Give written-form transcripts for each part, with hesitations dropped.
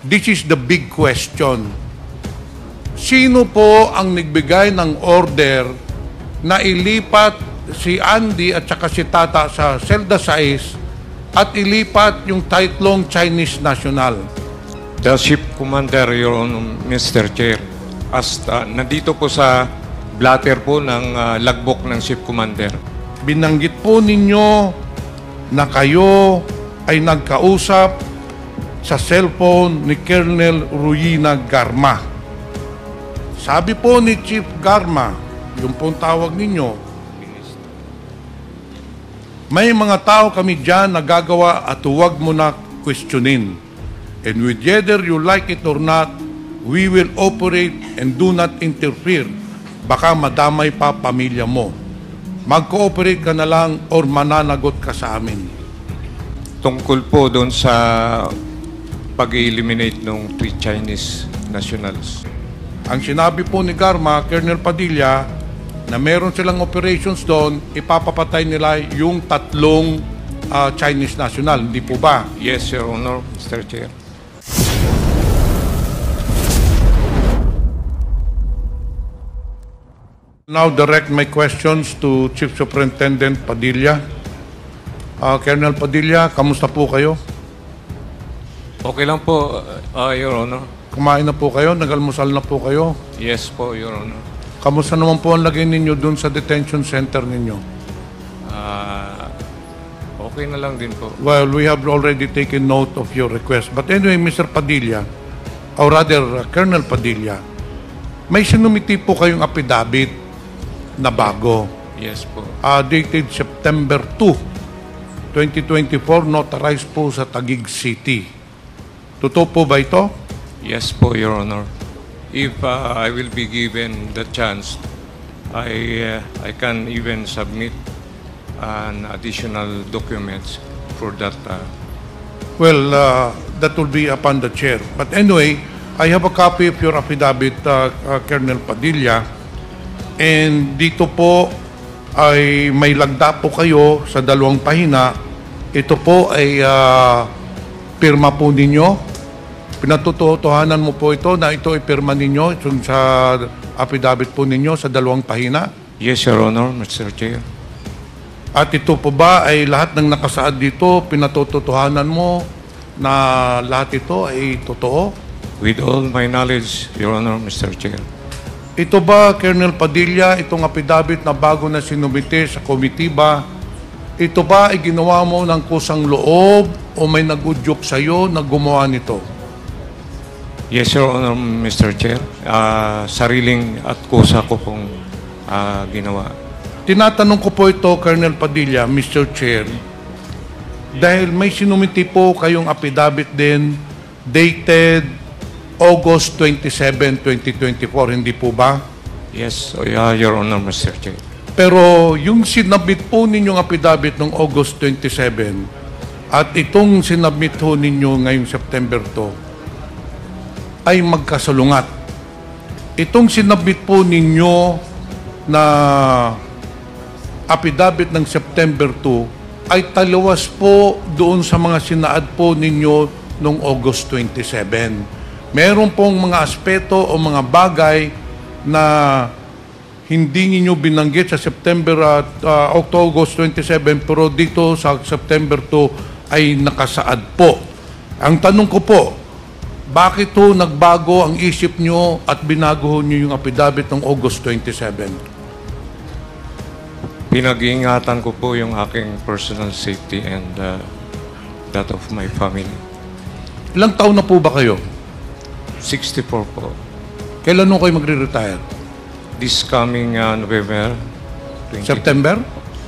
this is the big question. Sino po ang nagbigay ng order na ilipat si Andy at saka si Tata sa Zelda 6 at ilipat yung titlong Chinese national? The Ship Commander, Your Honor, Mr. Chair. Nandito po sa blatter po ng logbook ng Ship Commander. Binanggit po ninyo na kayo ay nagkausap sa cellphone ni Colonel Ruina Garma. Sabi po ni Chief Garma, yung pong tawag ninyo, may mga tao kami dyan na gagawa at huwag mo na questionin. And whether you like it or not, we will operate and do not interfere. Baka madamay pa pamilya mo. Mag-cooperate ka na lang or mananagot ka sa amin. Tungkol po doon sa pag-eliminate ng 3 Chinese nationals. Ang sinabi po ni Garma, Colonel Padilla, na meron silang operations doon, ipapapatay nila yung 3 Chinese national. Hindi po ba? Yes, Your Honor, Mr. Chair. Now direct my questions to Chief Superintendent Padilla. Colonel Padilla, kamusta po kayo? Okay lang po, Your Honor. Kumain na po kayo? Nagalmusal na po kayo? Yes po, Your Honor. Kamusta naman po ang lagay ninyo dun sa detention center ninyo? Okay na lang din po. Well, we have already taken note of your request. But anyway, Mr. Padilla, or rather, Colonel Padilla, may sinumiti po kayong affidavit na bago. Yes po. Dated September 2, 2024, notarized po sa Taguig City. Totoo po ba ito? Yes po, Your Honor. If I will be given the chance, I can even submit an additional documents for that. Well, that will be upon the chair. But anyway, I have a copy of your affidavit, Colonel Padilla. And dito po ay may lagda po kayo sa 2 pahina. Ito po ay pirma po ninyo. Pinatutuhanan mo po ito na ito ay pirma ninyo sa affidavit po ninyo sa 2 pahina? Yes, Your Honor, Mr. Chair. At ito po ba ay lahat ng nakasaad dito, pinatutuhanan mo na lahat ito ay totoo? With all my knowledge, Your Honor, Mr. Chair. Ito ba, Colonel Padilla, itong affidavit na bago na sinumite sa komitiba, ito ba ay ginawa mo ng kusang loob o may nag-udyok sa'yo na gumawa nito? Yes, Your Honor, Mr. Chair. Sariling at kusa ko pong ginawa. Tinatanong ko po ito, Colonel Padilla, Mr. Chair, dahil may sinumiti po kayong affidavit din dated August 27, 2024, hindi po ba? Yes, Your Honor, Mr. Chair. Pero yung sinabit po ninyong affidavit noong August 27 at itong sinabit po ninyo ngayong September 2, ay magkasalungat. Itong sinabit po ninyo na affidavit ng September 2 ay taliwas po doon sa mga sinaad po ninyo noong August 27. Meron pong mga aspeto o mga bagay na hindi ninyo binanggit sa September at August 27, pero dito sa September 2 ay nakasaad po. Ang tanong ko po, bakit ho nagbago ang isip nyo at binago nyo yung affidavit ng August 27? Pinag-iingatan ko po yung aking personal safety and that of my family. Ilang taon na po ba kayo? 64 po. Kailan ho kayo magre-retire? This coming November 20, September?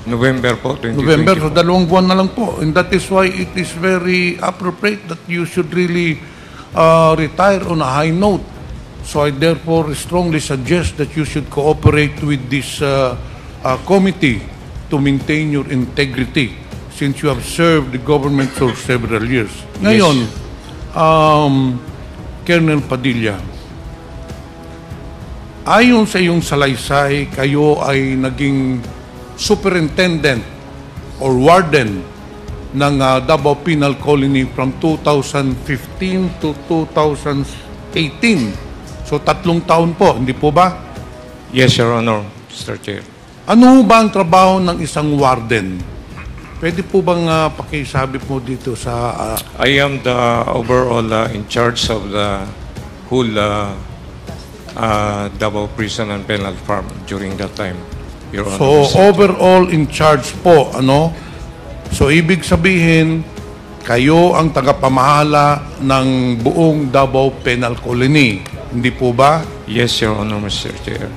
November po, 2024. November, so 2 buwan na lang po. And that is why it is very appropriate that you should really retire on a high note. So I therefore strongly suggest that you should cooperate with this committee to maintain your integrity since you have served the government for several years. Ngayon, Colonel Padilla, ayon sa iyong salaysay, kayo ay naging superintendent or warden ng Davao Penal Colony from 2015 to 2018. So 3 taon po, hindi po ba? Yes, Your Honor, Mr. Chair. Ano ba ang trabaho ng isang warden? Pwede po bang pakisabi po dito sa... I am the overall in charge of the whole Davao Prison and Penal Farm during that time, Your Honor. So Mr. Chair. overall in charge po, ano? So ibig sabihin, kayo ang tagapamahala ng buong Davao Penal Colony. Hindi po ba? Yes, Your Honor, Mr. Chair.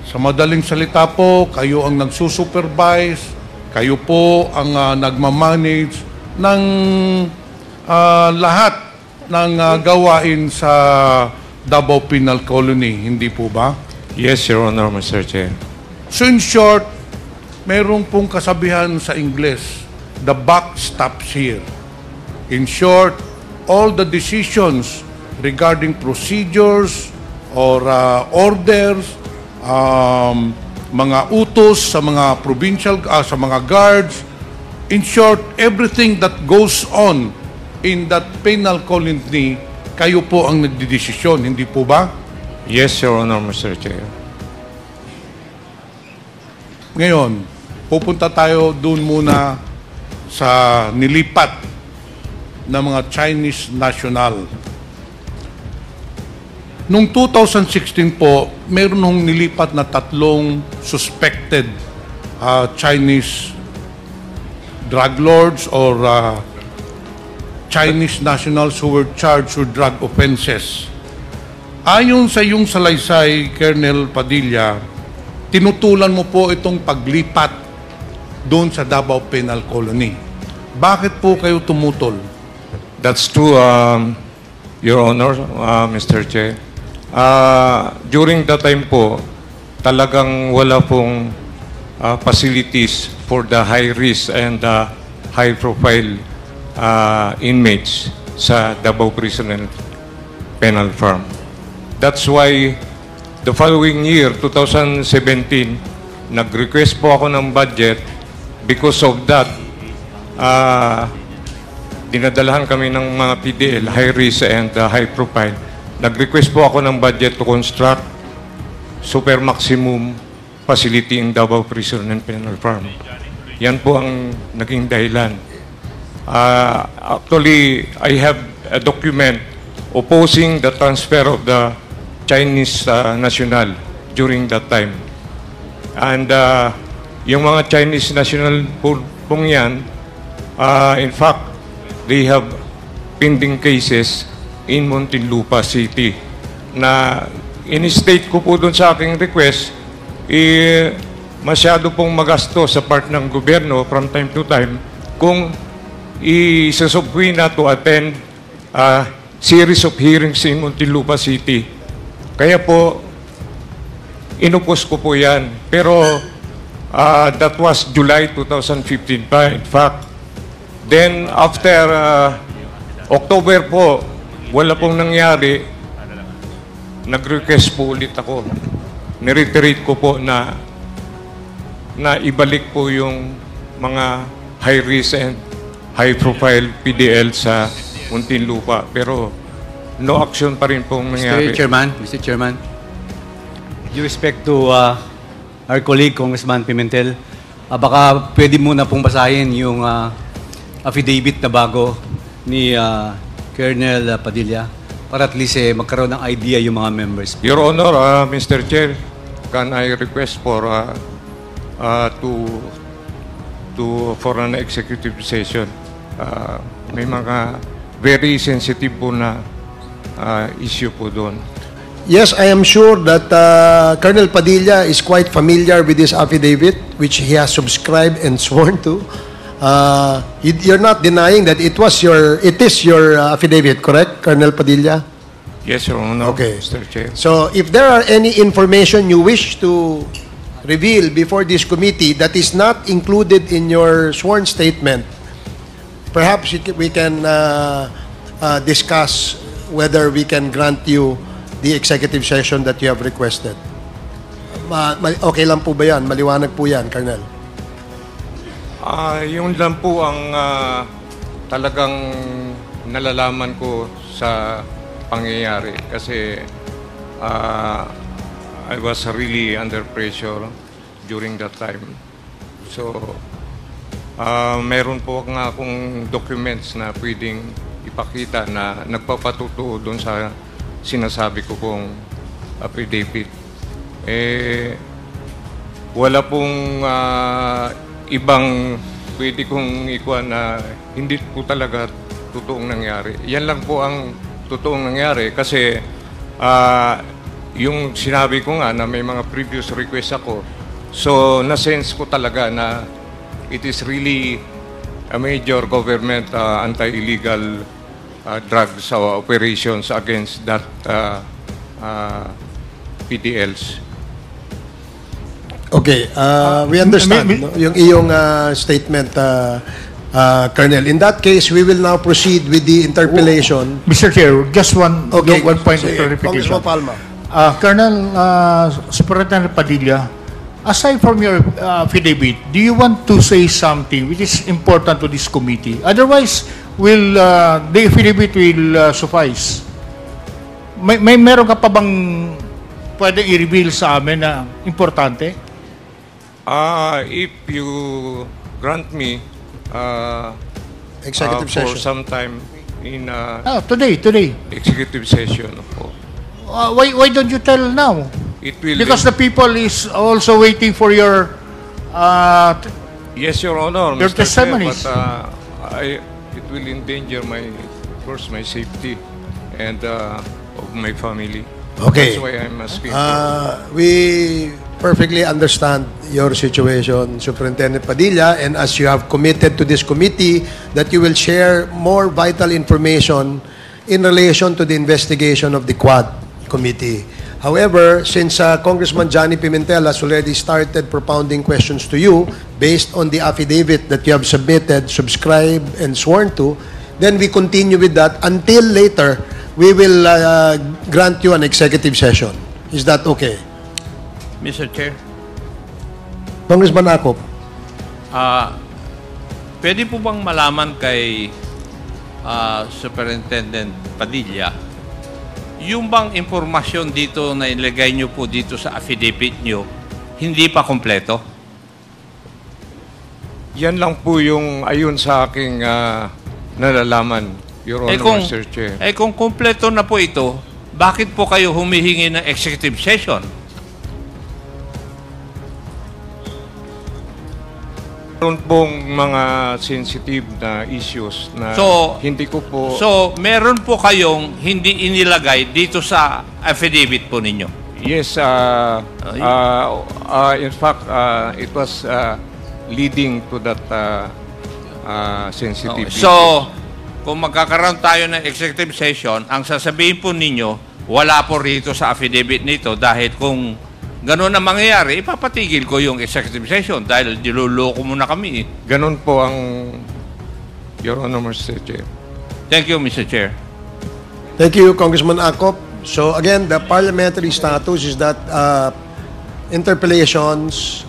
Sa madaling salita po, kayo ang nagsusupervise, kayo po ang nagmamanage ng lahat ng gawain sa Davao Penal Colony. Hindi po ba? Yes, Your Honor, Mr. Chair. So in short, mayroong pong kasabihan sa Ingles, the buck stops here. In short, all the decisions regarding procedures or orders, mga utos sa mga provincial, sa mga guards, in short, everything that goes on in that penal colony, kayo po ang nagdidesisyon, hindi po ba? Yes, Your Honor, Mr. Chair. Ngayon, pupunta tayo doon muna sa nilipat ng mga Chinese national. Noong 2016 po, meron nung nilipat na 3 suspected Chinese drug lords or Chinese nationals who were charged with drug offenses. Ayon sa iyong salaysay, Colonel Padilla, tinutulan mo po itong paglipat doon sa Davao Penal Colony. Bakit po kayo tumutol? That's true, Your Honor, Mr. Chair. During that time po, talagang wala pong facilities for the high risk and high profile inmates sa Davao Prison and Penal Farm. That's why the following year, 2017, nag-request po ako ng budget. Because of that, dinadalahan kami ng mga PDL, high risk and high profile. Nag-request po ako ng budget to construct super maximum facility in Davao Prison and Penal Farm. Yan po ang naging dahilan. Actually, I have a document opposing the transfer of the Chinese national during that time. And yung mga Chinese national pong yan, in fact, they have pending cases in Muntinlupa City na in-state ko po doon sa aking request, masyado pong magasto sa part ng gobyerno from time to time kung isasubwi na to attend series of hearings in Muntinlupa City. Kaya po, inupos ko po yan. Pero that was July 2015 pa, in fact. Then, after October po, wala pong nangyari, nag-request po ulit ako. Nireiterate ko po na ibalik po yung mga high risk and high profile PDL sa Muntinlupa. Pero no action pa rin pong nangyari. Mr. Chairman, with respect to our colleague, Congressman Pimentel, baka pwede muna pong basahin yung affidavit na bago ni Colonel Padilla para at least magkaroon ng idea yung mga members. Your Honor, Mr. Chair, can I request for for an executive session? May mga very sensitive po na issue po doon. Yes, I am sure that Colonel Padilla is quite familiar with this affidavit, which he has subscribed and sworn to. You're not denying that it is your affidavit, correct, Colonel Padilla? Yes, Your Honor, Okay. Mr. Chair. So, if there are any information you wish to reveal before this committee that is not included in your sworn statement, perhaps we can discuss whether we can grant you the executive session that you have requested. Okay lang po ba yan? Maliwanag po yan, Colonel? Yung lang po ang talagang nalalaman ko sa pangyayari kasi I was really under pressure during that time. So, meron po nga akong documents na pwedeng ipakita na nagpapatutuo doon sa sinasabi ko pong affidavit. Wala pong ibang pwede kong ikuha na hindi po talaga totoong nangyari. Yan lang po ang totoong nangyari kasi yung sinabi ko nga na may mga previous request ako. So, na-sense ko talaga na it is really a major government anti-illegal drugs operations against that PDLs. Okay, we understand no, yung iyong statement, Colonel. In that case, we will now proceed with the interpellation. Mr. Chair, just one Okay, one point of sige, clarification. Congressman Palma. Colonel Superintendent Padilla, aside from your affidavit, do you want to say something which is important to this committee? Otherwise, will the affidavit will suffice? Meron ka pa bang pwede i-reveal sa amin na importante? If you grant me Executive for session. some time in Today. executive session po. Why don't you tell now? It will Because the people is also waiting for your yes, Your Honor, Your Mr. Chair, testimonies. but it will endanger my safety and of my family. Okay. That's why I'm asking. We perfectly understand your situation, Superintendent Padilla, and as you have committed to this committee that you will share more vital information in relation to the investigation of the Quad Committee. However, since Congressman Johnny Pimentel has already started propounding questions to you based on the affidavit that you have submitted, subscribed, and sworn to, then we continue with that until later we will grant you an executive session. Is that okay? Mr. Chair, Congressman Akop. pwede po bang malaman kay Superintendent Padilla, yung bang impormasyon dito na ilagay nyo po dito sa affidavit nyo, hindi pa kompleto? Yan lang po yung ayon sa aking nalalaman, Your Honor, Mr. Chair. Kung kompleto na po ito, bakit po kayo humihingi ng executive session? Meron pong mga sensitive na issues na hindi ko po... So, meron po kayong hindi inilagay dito sa affidavit po ninyo? Yes, in fact, it was leading to that sensitive issue. So, kung magkakaroon tayo ng executive session, ang sasabihin po ninyo, wala po rito sa affidavit nito dahil kung gano'n na mangyayari, ipapatigil ko yung executive session dahil diluloko mo na kami. Ganon po ang Your Honor, Mr. Chair. Thank you, Mr. Chair. Thank you, Congressman Akop. So again, the parliamentary status is that interpellations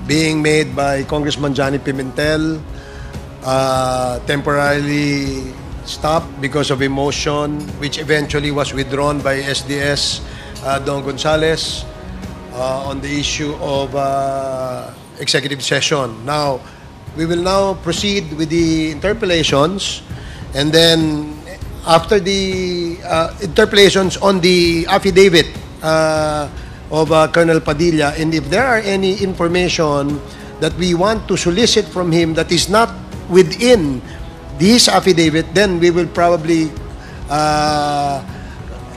being made by Congressman Johnny Pimentel temporarily stopped because of a motion which eventually was withdrawn by SDS Don Gonzales on the issue of executive session. Now, we will now proceed with the interpellations, and then after the interpellations on the affidavit of Colonel Padilla, and if there are any information that we want to solicit from him that is not within this affidavit, then we will probably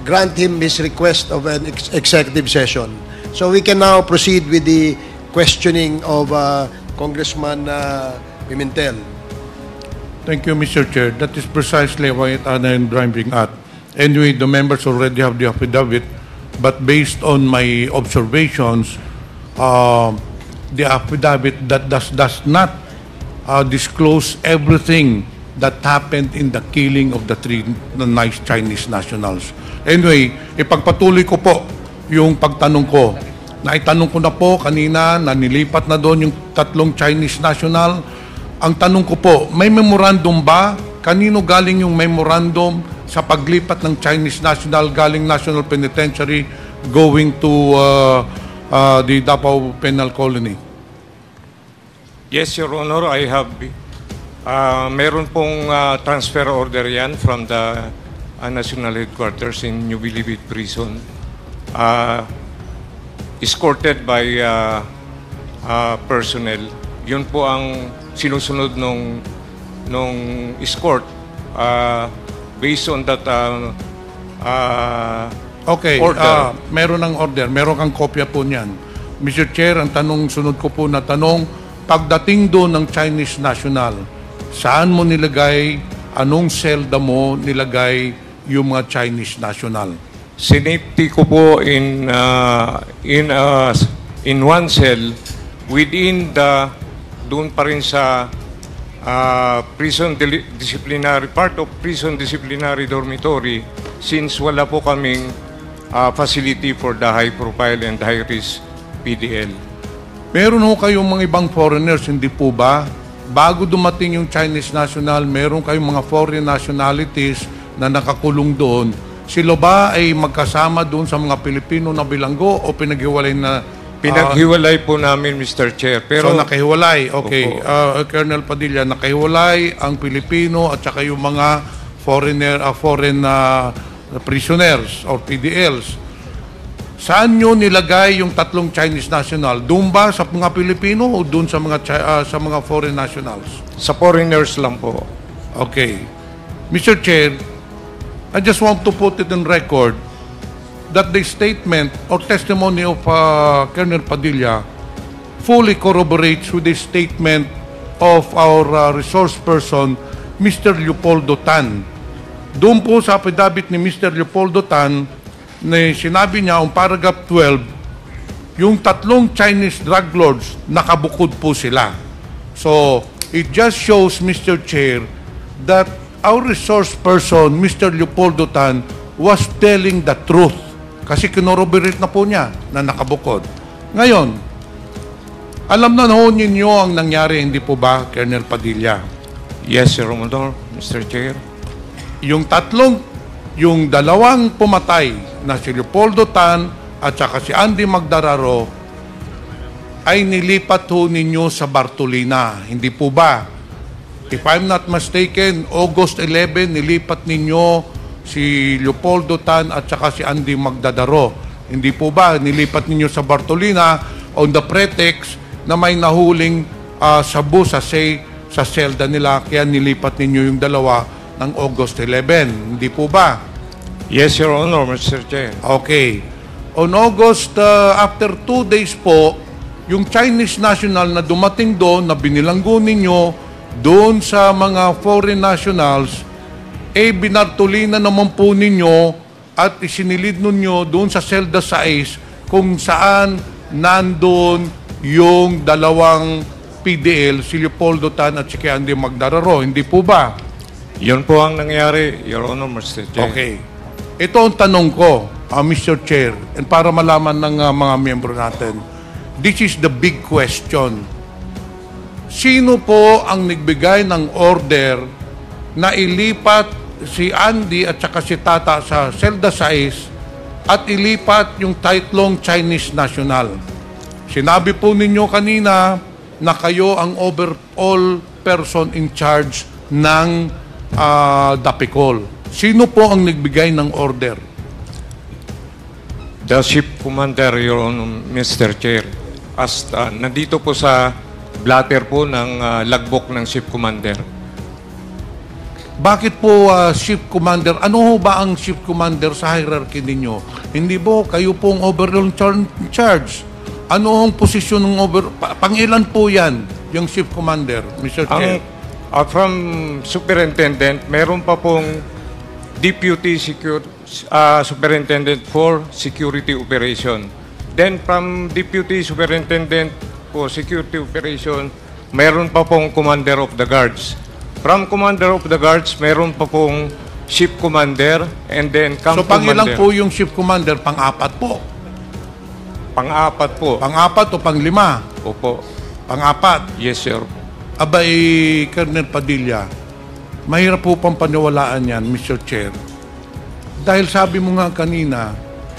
grant him his request of an executive session. So we can now proceed with the questioning of Congressman Pimentel. Thank you, Mr. Chair. That is precisely what I'm driving at. Anyway, the members already have the affidavit, but based on my observations, the affidavit that does not disclose everything that happened in the killing of the three nice Chinese nationals. Anyway, ipagpatuloy ko po yung pagtanong ko. Naitanong ko na po kanina na nilipat na doon yung tatlong Chinese national. Ang tanong ko po, may memorandum ba kanino galing yung memorandum sa paglipat ng Chinese national galing National Penitentiary going to the Davao Penal Colony? Yes, Your Honor, I have. Meron pong transfer order yan from the National Headquarters in New Bilibid Prison. Escorted by personnel. Yun po ang sinusunod nung escort based on that Okay, order. meron ng order. Meron kang kopya po niyan. Mr. Chair, ang sunod ko po na tanong, pagdating doon ng Chinese national, saan mo nilagay, anong selda mo nilagay yung mga Chinese national? Sinipti ko po in one cell within the doon pa rin sa disciplinary part of prison disciplinary dormitory since wala po kaming facility for the high profile and high risk PDL. Meron ho kayong mga ibang foreigners, hindi po ba? Bago dumating yung Chinese national, meron kayong mga foreign nationalities na nakakulong doon. Sila ba ay magkasama doon sa mga Pilipino na bilanggo o pinaghiwalay na? Pinaghiwalay po namin, Mr. Chair. Pero So nakahiwalay, okay. Opo. Colonel Padilla, nakahiwalay ang Pilipino at saka yung mga foreign prisoners or PDLs. Saan nyo nilagay yung tatlong Chinese national? Doon ba sa mga Pilipino o doon sa mga foreign nationals? sa foreigners lang po. Okay. Mr. Chair, I just want to put it on record that the statement or testimony of Colonel Padilla fully corroborates with the statement of our resource person, Mr. Leopoldo Tan. Doon po sa affidavit ni Mr. Leopoldo Tan, sinabi niya ang paragraph 12, yung tatlong Chinese drug lords, nakabukod po sila. So, it just shows, Mr. Chair, that our resource person, Mr. Leopoldo Tan, was telling the truth. Kasi kinoroborate na po niya na nakabukod. Ngayon, alam na ninyo ang nangyari, hindi po ba, Colonel Padilla? Yes, Your Honor, Mr. Chair. Yung dalawang pumatay na si Leopoldo Tan at saka si Andy Magdararo ay nilipat ho ninyo sa Bartolina. Hindi po ba? If I'm not mistaken, August 11, nilipat ninyo si Leopoldo Tan at saka si Andy Magdararo. Hindi po ba? Nilipat ninyo sa Bartolina on the pretext na may nahuling sabu sa selda nila, kaya nilipat ninyo yung dalawa ng August 11. Hindi po ba? Yes, Your Honor, Mr. Chair. Okay. On August, after 2 days po, yung Chinese national na dumating doon, na binilanggo ninyo, doon sa mga foreign nationals, binartolina naman po ninyo at isinilid ninyo doon sa selda 6 kung saan nandun yung dalawang PDL, si Leopoldo Tan at si Andy Magdararo. Hindi po ba? Yun po ang nangyari, Your Honor, Mr. Chair. Okay. Ito ang tanong ko, Mr. Chair, and para malaman ng mga miyembro natin. This is the big question. Sino po ang nagbigay ng order na ilipat si Andy at saka si Tata sa selda 6 at ilipat yung tatlong Chinese national? Sinabi po ninyo kanina na kayo ang overall person in charge ng Dapicol. Sino po ang nagbigay ng order? The ship commander, Your Honor, Mr. Chair. As nandito po sa blatter po ng logbook ng ship commander. Bakit po ship commander? Ano ho ba ang ship commander sa hierarchy ninyo? Hindi po, kayo pong overall charge. Ano ang posisyon ng pangilan po yan, yung ship commander, Mr. Chair? From superintendent, meron pa pong deputy superintendent for security operation. Then from deputy superintendent for security operation, meron pa pong commander of the guards. From commander of the guards, meron pa pong ship commander and then camp So pangilan commander. po yung ship commander? Pang-apat po? Pang-apat po. Pang-apat o pang-lima? Opo. Pang-apat? Yes, sir. Abay, Colonel Padilla, Mahirap po pang paniwalaan yan, Mr. Chair. Dahil sabi mo nga kanina,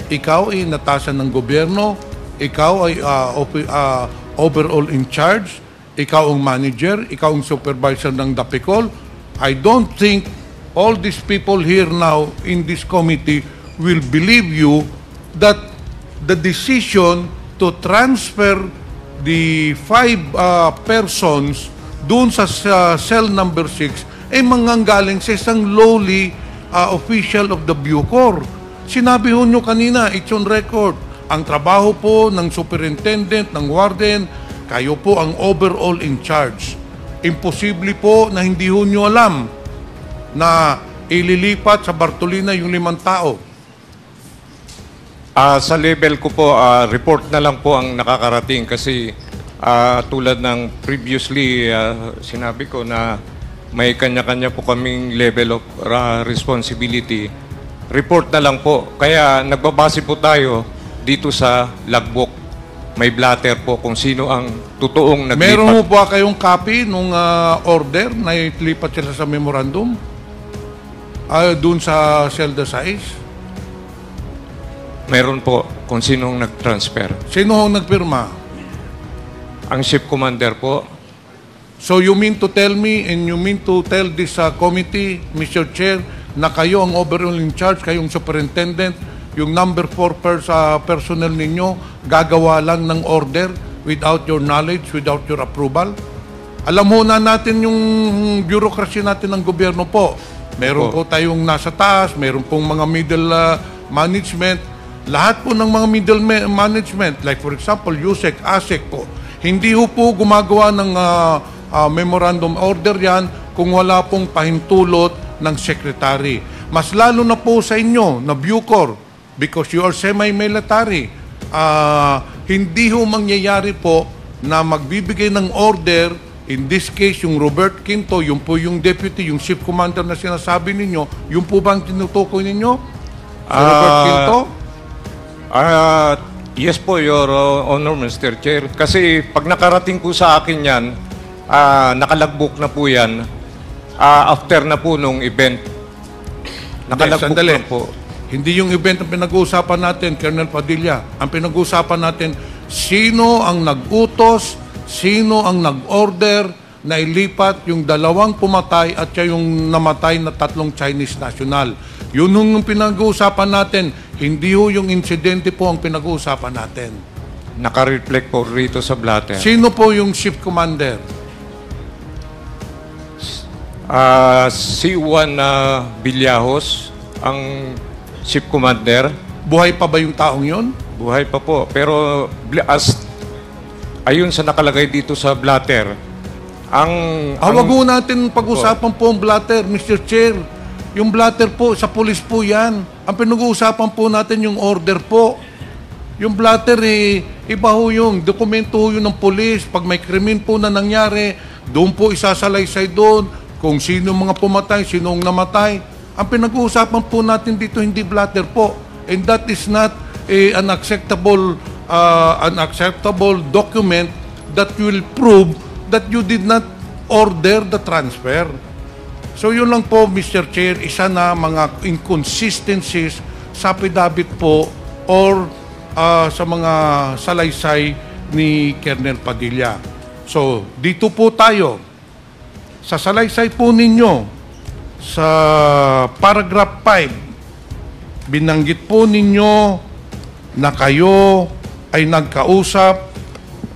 ikaw ay natasan ng gobyerno, ikaw ay overall in charge, ikaw ang manager, ikaw ang supervisor ng DAPICOL. I don't think all these people here now in this committee will believe you that the decision to transfer the 5 persons doon sa cell number 6 ay manganggaling sa isang lowly official of the Bucor. Sinabi ho nyo kanina, it's on record. Ang trabaho po ng superintendent, ng warden, kayo po ang overall in charge. Imposible po na hindi ho nyo alam na ililipat sa Bartolina yung 5 tao. Sa level ko po, report na lang po ang nakakarating kasi tulad ng previously sinabi ko na may kanya-kanya po kaming level of responsibility. Report na lang po. Kaya nagbabase po tayo dito sa logbook. May blatter po kung sino ang totoong naglipat. Meron mo ba kayong copy nung order na ilipat sila sa memorandum? Doon sa Celda 6? Meron po kung sinong nag-transfer. Sino ang nagpirma? Ang ship commander po. So you mean to tell me and you mean to tell this committee, Mr. Chair, na kayo ang overall in charge, kayong superintendent, yung number 4 personnel ninyo, gagawa lang ng order without your knowledge, without your approval? Alam mo na natin yung bureaucracy natin ng gobyerno po. Meron po tayong nasa taas, meron pong mga middle management. Lahat po ng mga middle management, like for example, USEC, ASEC po, hindi po gumagawa ng memorandum order yan kung wala pong pahintulot ng secretary. Mas lalo na po sa inyo, na Bucor, because you are semi-military, hindi ho mangyayari po na magbibigay ng order, in this case, yung Robert Quinto, yung po yung deputy, yung chief commander na sinasabi ninyo, yung po bang tinutukoy ninyo? Si Robert Quinto? Yes po, Your Honor, Mr. Chair. Kasi pag nakarating po sa akin yan, nakalagbok na po yan, after na po nung event. Nakalagbok na po. Hindi yung event ang pinag-uusapan natin, Colonel Padilla. Ang pinag-uusapan natin, sino ang nag-utos, sino ang nag-order na ilipat yung 2 pumatay at yung namatay na 3 Chinese national. Yun yung pinag-uusapan natin. Hindi yung insidente po ang pinag-uusapan natin. Naka-reflect po rito sa blatter. Sino po yung ship commander? Si Juan Villajos, ang ship commander. Buhay pa ba yung taong yon? Buhay pa po. Pero ayun sa nakalagay dito sa blatter, wag mo natin pag-usapan po ang blatter, Mr. Chair. Yung blatter po, sa police po yan. Ang pinag-uusapan po natin yung order po. Yung blatter, iba ho yung dokumento ho yun ng police. Pag may krimen po na nangyari, doon po isasalaysay doon kung sino mga pumatay, sino ang namatay. Ang pinag-uusapan po natin dito hindi blatter po. And that is not an acceptable document that will prove that you did not order the transfer. So yun lang po, Mr. Chair, isa na mga inconsistencies sa affidavit po or sa mga salaysay ni Colonel Padilla. So dito po tayo, sa salaysay po ninyo, sa paragraph 5, binanggit po ninyo na kayo ay nagkausap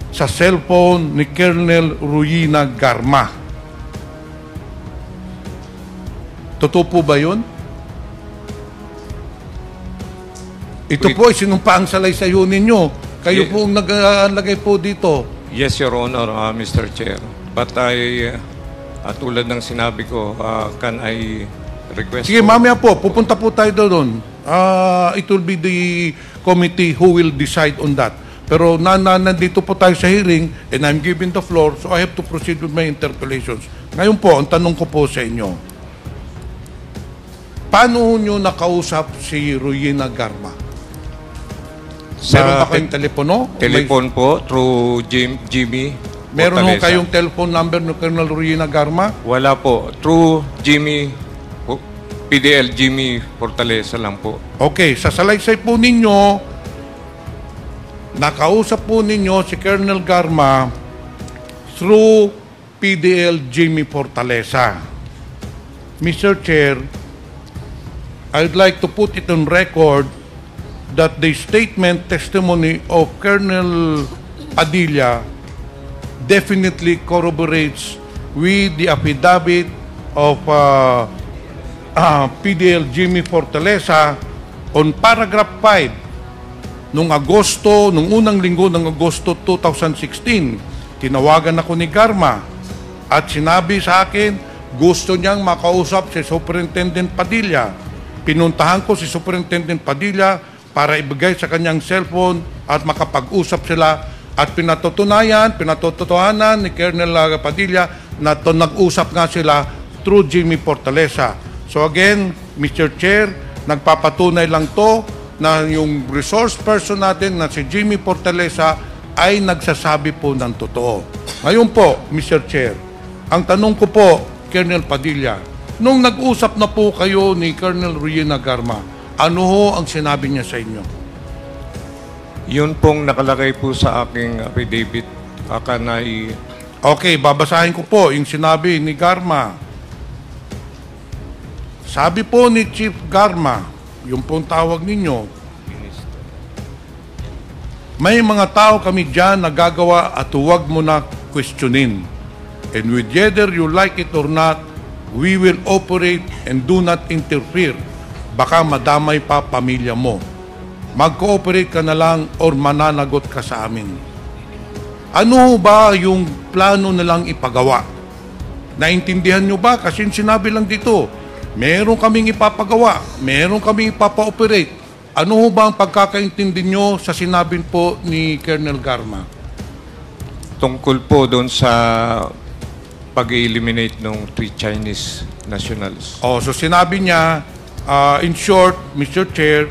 sa cellphone ni Colonel Ruyina Garma. Totoo po ba yun? Ito po ay sinumpaang salaysayo ninyo. Kayo po ang naglagay po dito. Yes, Your Honor, Mr. Chair. But tulad ng sinabi ko, can I request... Sige, mamaya po, pupunta po tayo doon. It will be the committee who will decide on that. Pero nandito po tayo sa hearing and I'm giving the floor, so I have to proceed with my interpellations. Ngayon po, ang tanong ko po sa inyo, paano nyo nakausap si Ruyina Garma? Meron ba kayong telepono? Telepon po through Jimmy Meron ho Fortaleza. kayong telephone number ni Colonel Ruyina Garma? Wala po. Through PDL Jimmy Fortaleza lang po. Okay, sa salaysay po ninyo, nakausap po ninyo si Colonel Garma through PDL Jimmy Fortaleza. Mr. Chair, I'd like to put it on record that the statement testimony of Colonel Padilla definitely corroborates with the affidavit of PDL Jimmy Fortaleza on paragraph 5 nung unang linggo ng Agosto 2016. Tinawagan ako ni Garma at sinabi sa akin gusto niyang makausap si Superintendent Padilla. Pinuntahan ko si Superintendent Padilla para ibigay sa kanyang cellphone at makapag-usap sila at pinatotohanan ni Colonel Padilla na nag-usap nga sila through Jimmy Fortaleza. So again, Mr. Chair, nagpapatunay lang to na yung resource person natin na si Jimmy Fortaleza ay nagsasabi po ng totoo. Ngayon po, Mr. Chair, ang tanong ko po, Colonel Padilla, nung nag-usap na po kayo ni Colonel Ruyina Garma, ano ho ang sinabi niya sa inyo? Yun pong nakalagay po sa aking affidavit. Akanay, Okay, babasahin ko po yung sinabi ni Garma. Sabi po ni Chief Garma, yung pong tawag ninyo, may mga tao kami dyan na gagawa at huwag mo na questionin. And whether you like it or not, we will operate and do not interfere. Baka madamay pa pamilya mo. Mag-cooperate ka na lang or mananagot ka sa amin. Ano ba yung plano nilang ipagawa? Naintindihan nyo ba? Kasi sinabi lang dito, meron kaming ipapagawa, meron kaming ipapa-operate. Ano ba ang pagkakaintindi nyo sa sinabi po ni Colonel Garma? tungkol po doon sa pag-eliminate ng 3 Chinese nationals. So sinabi niya, in short, Mr. Chair,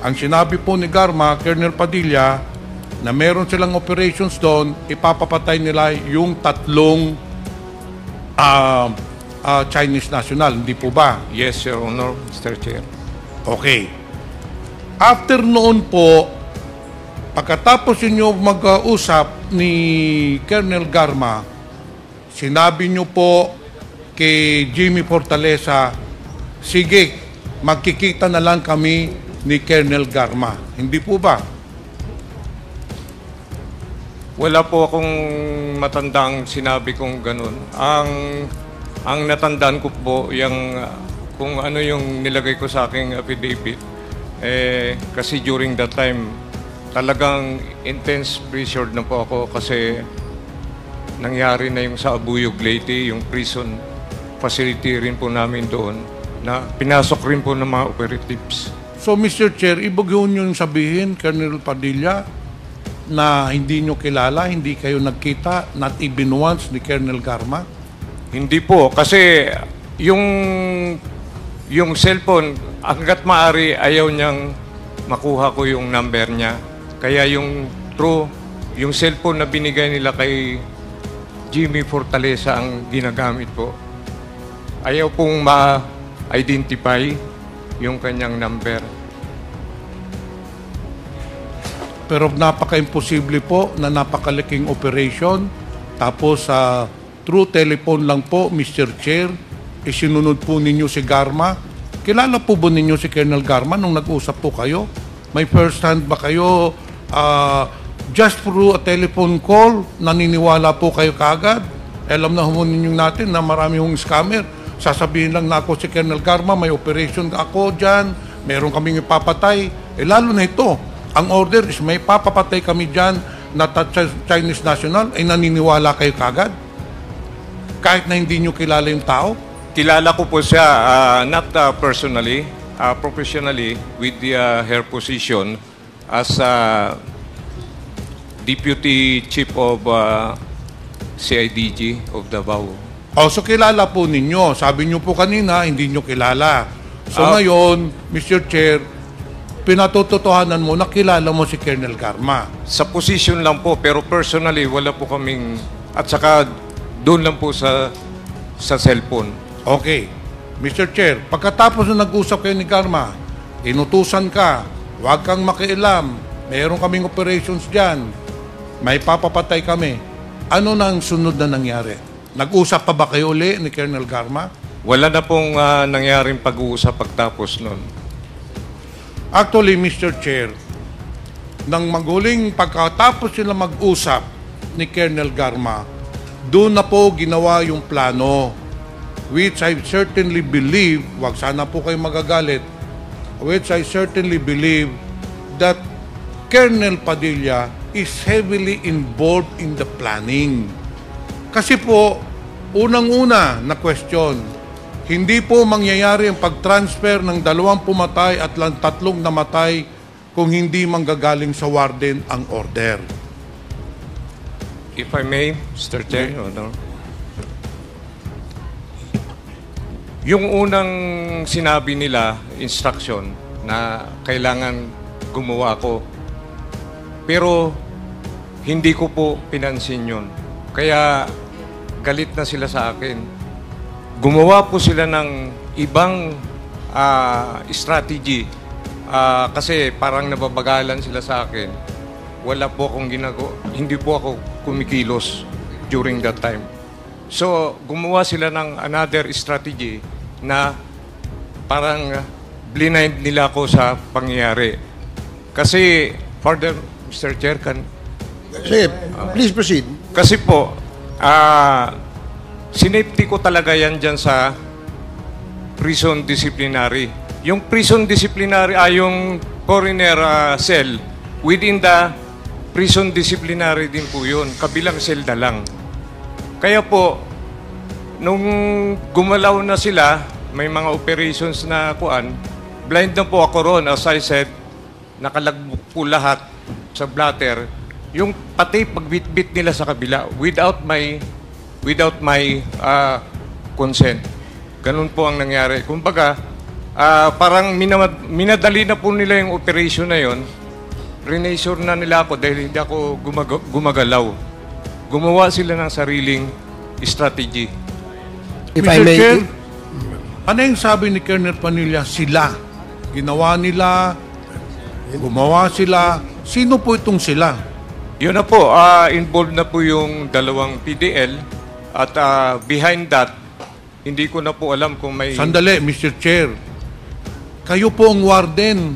ang sinabi po ni Garma, Colonel Padilla, na meron silang operations doon, ipapapatay nila yung 3 Chinese national, hindi po ba? Yes, Your Honor, Mr. Chair. Okay. After noon po, pagkatapos inyo mag-usap ni Colonel Garma, sinabi nyo po kay Jimmy Fortaleza, sige, magkikita na lang kami ni Colonel Garma. Hindi po ba? Wala po akong matandang sinabi kong ganun. Ang natandaan ko po, yung, kung ano yung nilagay ko sa aking affidavit, kasi during that time, talagang intense pressured na po ako kasi nangyari na yung sa Abuyog Leyte, yung prison facility rin po namin doon, na pinasok rin po ng mga operatives. So, Mr. Chair, ibig nyo yung sabihin, Colonel Padilla, na hindi nyo kilala, hindi kayo nagkita, not even once ni Colonel Garma? Hindi po, kasi yung cellphone, hanggat maaari ayaw niyang makuha ko yung number niya. Kaya yung cellphone na binigay nila kay Jimmy Fortaleza ang ginagamit po. Ayaw pong ma-identify yung kanyang number. Pero napaka-imposible po na napakalaking operation. Tapos through telephone lang po, Mr. Chair, isinunod po ninyo si Garma. Kilala po ba ninyo si Colonel Garma nung nag-usap po kayo? May first hand ba kayo just through a telephone call, naniniwala po kayo kaagad? Alam na ho ninyo natin na marami hong scammer. Sasabihin lang na ako si Colonel Garma, may operation ako dyan, meron kaming ipapatay. Lalo na ito, ang order is may papapatay kami dyan na Chinese national, ay naniniwala kayo kagad? Kahit na hindi nyo kilala yung tao? Kilala ko po siya, not personally, professionally, with her position as Deputy Chief of CIDG of Davao. So kilala po ninyo. Sabi nyo po kanina, hindi nyo kilala. So ngayon, Mr. Chair, pinatotohanan mo na kilala mo si Colonel Garma. Sa position lang po, pero personally, wala po kaming At saka doon lang po sa cellphone. Okay. Mr. Chair, pagkatapos na nag-usap kayo ni Garma, inutusan ka, huwag kang makialam, meron kaming operations dyan, may papapatay kami. Ano na ang sunod na nangyari? Nag-usap pa ba kayo uli ni Colonel Garma? Wala na pong nangyaring pag-uusap pagtapos nun. Actually, Mr. Chair, nang maghuling pagkatapos sila mag-usap ni Colonel Garma, doon na po ginawa yung plano, which I certainly believe, wag sana po kayo magagalit, which I certainly believe that Colonel Padilla is heavily involved in the planning. Kasi po, unang-una na question, hindi po mangyayari ang pag-transfer ng 2 pumatay at 3 namatay kung hindi manggagaling sa warden ang order. If I may, Mr. Chair, Honor. Yung unang sinabi nila, instruction, na kailangan gumawa ako. Pero hindi ko po pinansin yun. Kaya galit na sila sa akin. Gumawa po sila ng ibang strategy. Kasi parang nababagalan sila sa akin. Wala po akong ginagawa. Hindi po ako kumikilos during that time. So, gumawa sila ng another strategy na parang blind nila ako sa pangyayari. Kasi, further, Mr. Chair, Sige, please proceed. kasi po, sinafety ko talaga yan dyan sa prison disciplinary. Yung prison disciplinary, yung coroner cell, within the prison disciplinary din po yun. Kabilang cell na lang. Kaya po, nung gumalaw na sila, may mga operations na kuan, blind na po ako ron. As I said, nakalagbok po lahat sa blatter. Yung pati pagbitbit nila sa kabila without my consent. Ganun po ang nangyari. Kumbaga, parang minadali na po nila yung operation na yon. Renassure na nila ako dahil hindi ako gumagalaw. Gumawa sila ng sariling strategy. If Mr. I may, Chair, ano yung sabi ni Colonel Padilla? Sila. Ginawa nila, gumawa sila. Sino po itong sila? Yun na po, involved na po yung 2 PDL at behind that, hindi ko na po alam kung may... Sandali, Mr. Chair. Kayo po ang warden.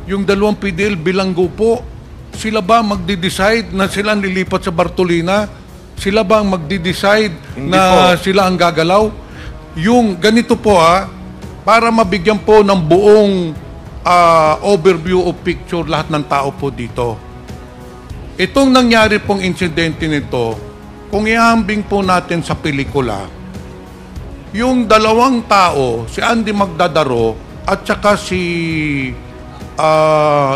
Yung 2 PDL bilanggo po. Sila ba magdi-decide na sila ang lilipat sa Bartolina? Sila ba ang magdi-decide Hindi na po. sila ang gagalaw? Yung ganito po para mabigyan po ng buong overview of picture lahat ng tao po dito. Itong nangyari pong insidente nito, kung ihambing po natin sa pelikula, yung 2 tao, si Andy Magdadaro at saka si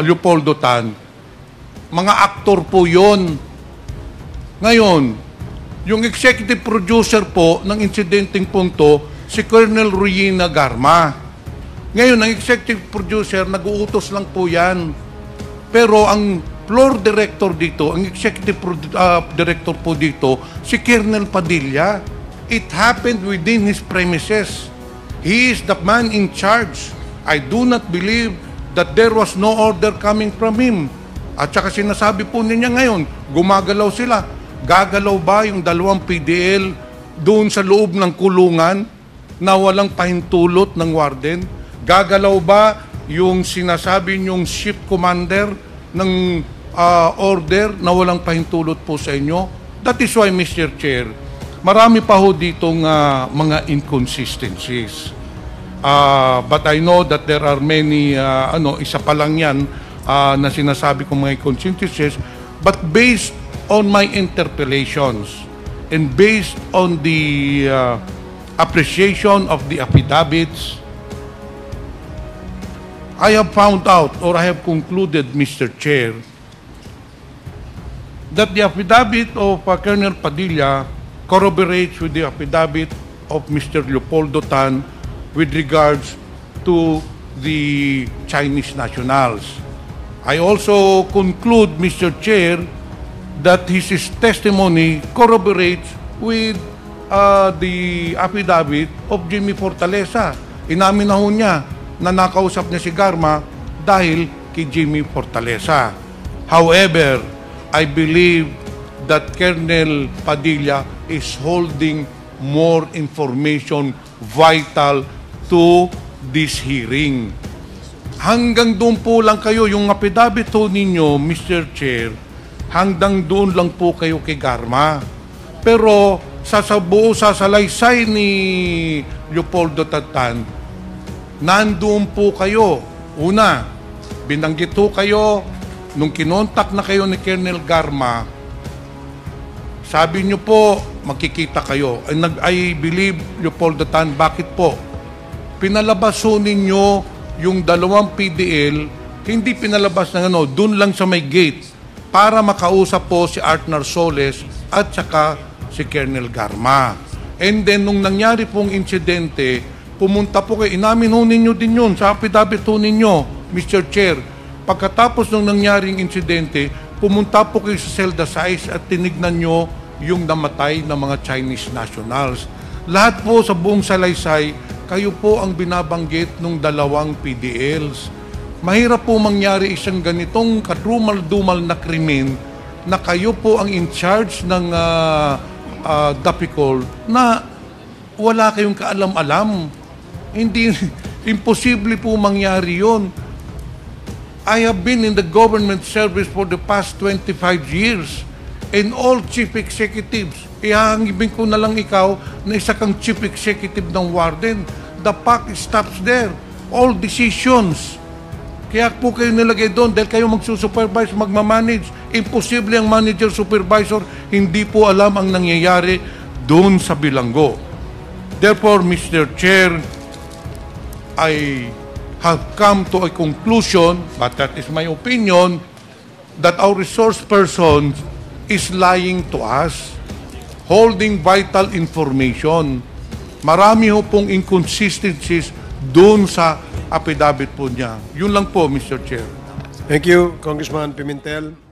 Leopoldo Tan, mga aktor po yon. Ngayon, yung executive producer po ng insidenteng punto, si Colonel Ruyina Garma. Ngayon, ang executive producer, nag-uutos lang po yan. Pero ang floor director dito, ang executive director po dito, si Colonel Padilla. It happened within his premises. He is the man in charge. I do not believe that there was no order coming from him. At saka sinasabi po niya ngayon, gumagalaw sila. Gagalaw ba yung 2 PDL doon sa loob ng kulungan na walang pahintulot ng warden? Gagalaw ba yung sinasabi niyong ship commander ng order na walang pahintulot po sa inyo? That is why, Mr. Chair, marami pa ho ditong mga inconsistencies. But I know that there are many, isa pa lang yan na sinasabi kong mga inconsistencies, but based on my interpellations and based on the appreciation of the affidavits, I have found out, or I have concluded, Mr. Chair, that the affidavit of Colonel Padilla corroborates with the affidavit of Mr. Leopoldo Tan with regards to the Chinese nationals. I also conclude, Mr. Chair, that his testimony corroborates with the affidavit of Jimmy Fortaleza. Inamin na ho niya na nakausap niya si Garma dahil kay Jimmy Fortaleza. However, I believe that Colonel Padilla is holding more information vital to this hearing. Hanggang doon po lang kayo, yung affidavit ho ninyo, Mr. Chair, hanggang doon lang po kayo kay Garma. Pero sa buo sasalaysay ni Leopoldo Tatan, nandoon po kayo. Una, binanggit ho kayo, nung kinontak na kayo ni Colonel Garma, sabi niyo po, magkikita kayo. I believe, Leopoldo Tan, bakit po? Pinalabas ho ninyo yung dalawang PDL, hindi pinalabas ng doon lang sa may gate, para makausap po si Art Narsoles at saka si Colonel Garma. And then, nung nangyari pong insidente, pumunta po kayo, inamin ho ninyo din yun, sa affidavit ho ninyo, Mr. Chair. Pagkatapos nung nangyaring insidente, pumunta po kayo sa Celda 6 at tinignan nyo yung namatay na mga Chinese nationals. Lahat po sa buong salaysay, kayo po ang binabanggit ng dalawang PDLs. Mahirap po mangyari isang ganitong kadrumal-dumal na krimen na kayo po ang in charge ng DAPICOL na wala kayong kaalam-alam. Hindi, imposible po mangyari yon. I have been in the government service for the past 25 years and all chief executives, ihahangibin ko na lang ikaw na isa kang chief executive ng warden. The buck stops there. All decisions. Kaya po kayo nilagay doon dahil kayo magsusupervise, magmamanage. Imposible ang manager, supervisor, hindi po alam ang nangyayari doon sa bilanggo. Therefore, Mr. Chair, I have come to a conclusion, but that is my opinion, that our resource person is lying to us, holding vital information. Marami ho pong inconsistencies doon sa affidavit po niya. Yun lang po, Mr. Chair. Thank you, Congressman Pimentel.